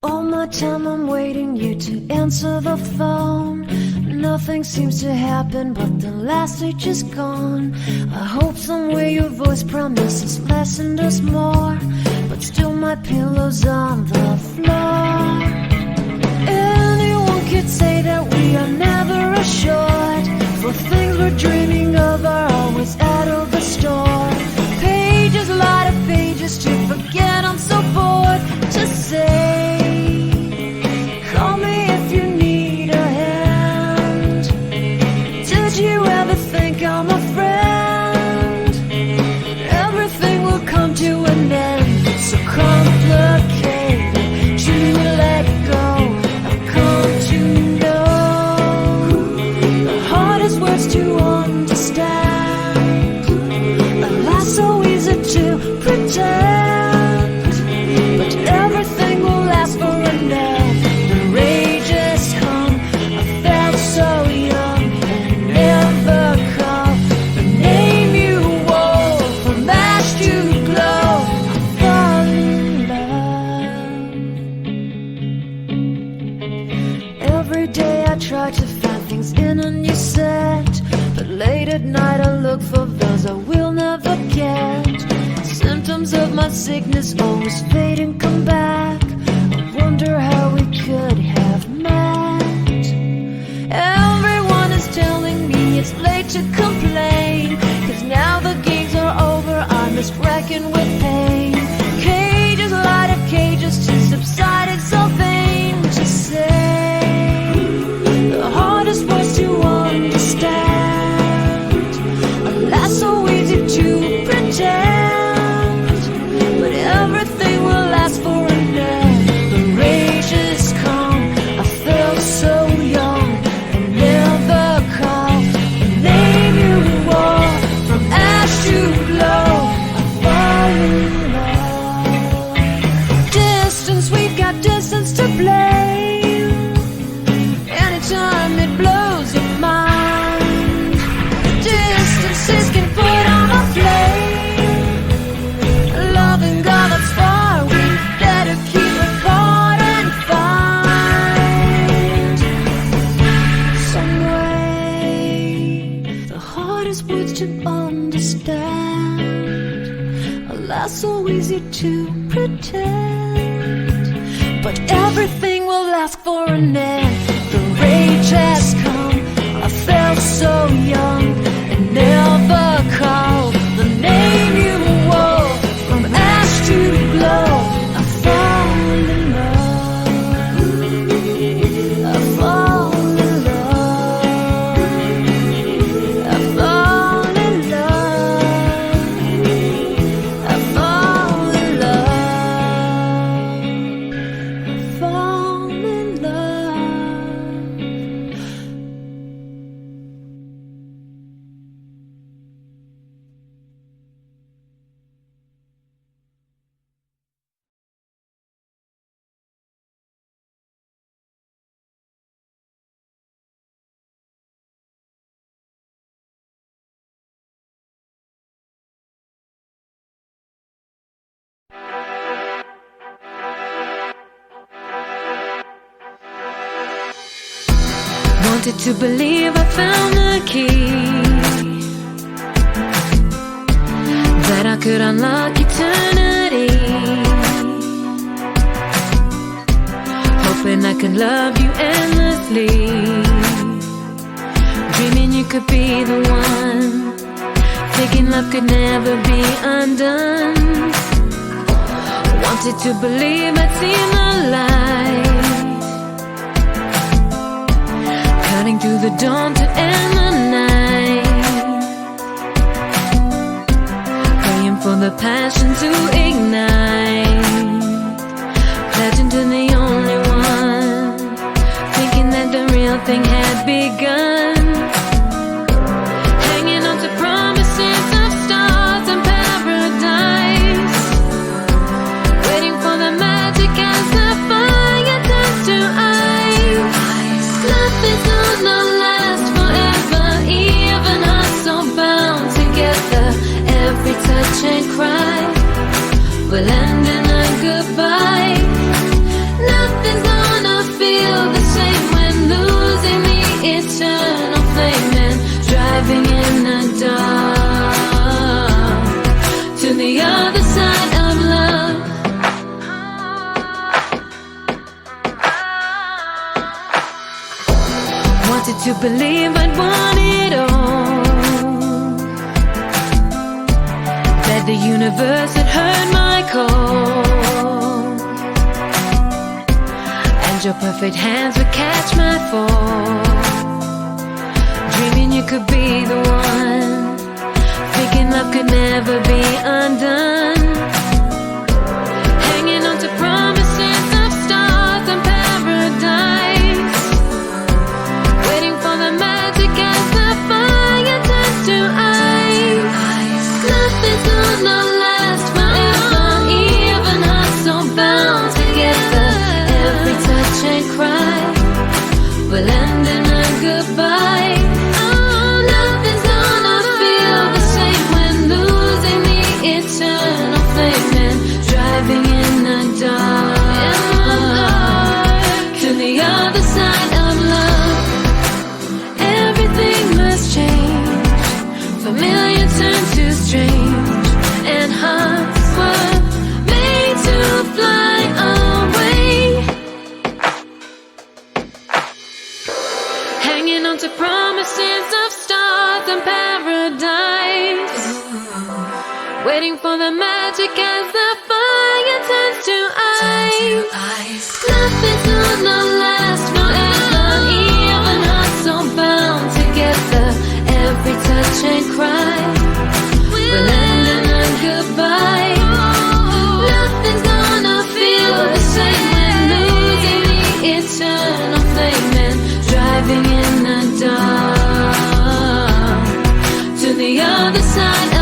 All my time I'm waiting you to answer the phone. Nothing seems to happen, but the last stage is gone. I hope somewhere your voice promises less and us more, but still my pillow's on the floor. Anyone could say that we are never assured, for things we're dreaming of are always out of the store. Pages, a lot of pages to forget, I'm so bored to say. Call me if you need a hand. Did you ever think I'm a friend? Everything will come to an end. It's so complicated to let go. I've come to know the hardest words to understand. Alas, so easy to pretend, but everything at night I look for those I will never get. Symptoms of my sickness always fade and come back. I wonder how we could have met. Everyone is telling me it's late to complain, 'cause now the games are over, I must reckon with pain. Cages, light of cages to subside, it's so vain to say. The hardest words to understand, alas so easy to pretend, but everything will last for a night. The rage has come, I felt so young and never called the name you wore. From ash to glow, I fall in love. Distance, we've got distance to blame. Anytime it blows your mind, distances can put on a flame. Loving God that's far, we better keep it apart and find some way. The hardest words to understand, alas so easy to pretend, but everything will last for an end. The rage has come, I felt so young and never called the name you wore. From ash to glow, I fall in love. I fall in love. I fall in love. I fall in love. I fall in love. Wanted to believe I found the key, that I could unlock eternity, hoping I could love you endlessly, dreaming you could be the one, thinking love could never be undone. Wanted to believe I'd seen the light, cutting through the dawn to end the night, praying for the passion to ignite, pledging to the only one, thinking that the real thing had begun, hanging on to promises of stars and paradise, waiting for the magic as the fire turns to ice. Nothing's gonna last forever, even us so bound together. Every touch and cry will end in a goodbye. Nothing's gonna feel the same when losing the eternal flame and driving in the dark to the other side of love. Wanted to believe I'd want it all, that the universe had heard my call, and your perfect hands would catch my fall, dreaming you could be the one, thinking love could never be undone, hanging on to promises of stars and paradise, waiting for the magic as the fire turns to ice. Nothing's gonna last forever, even us so bound together. Every touch and cry will end in a goodbye. Oh, nothing's gonna waiting for the magic as the fire turns to ice. Nothing's gonna last forever, even hearts so bound together. Every touch and cry will end in a goodbye. Nothing's gonna feel the same when losing the eternal flame and driving in the dark to the other side.